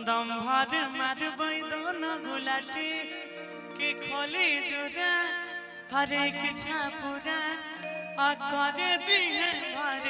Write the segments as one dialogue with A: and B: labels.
A: दम भर मारबै दोनों गुलाटी के खोली जुरा हर एक छापुरा आ कर दी है घर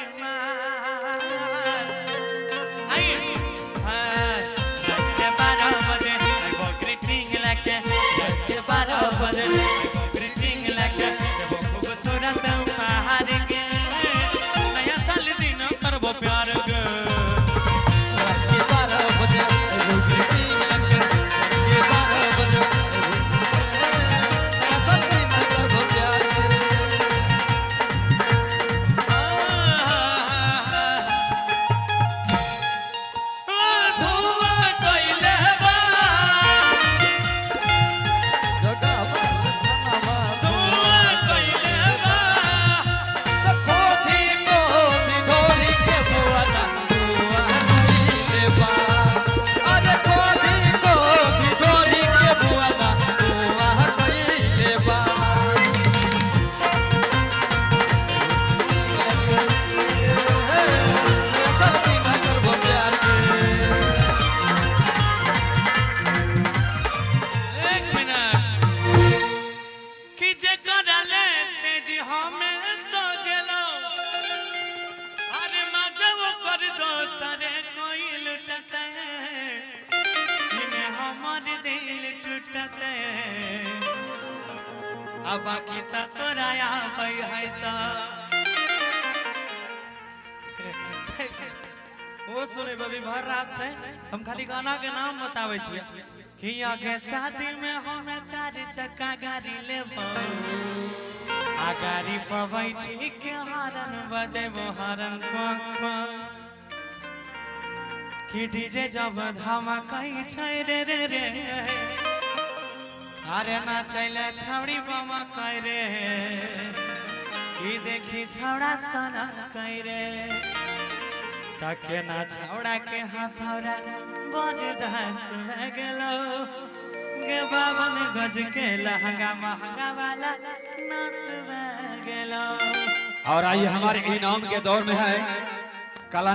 A: अब बाकी तोरा है वो सुने बबी भर रात है हम खाली गाना के नाम बतावे छिए कि आगे शादी में हम 4 चक्का गाड़ी लेबो आ गाड़ी पर बैठी के हॉर्न बजेबो हॉर्न कि डीजे जब धमाकै छै रे रे रे अरे ना चले छौड़ी बाबा कह रे कि देखी छौड़ा सना कह रे तके ना छौड़ा के हाथौरा बड़ दस गेलो गे बाबन गज के लहंगा महंगा वाला नस गेलो।
B: और आइए हमारे इनाम के दौर में है कला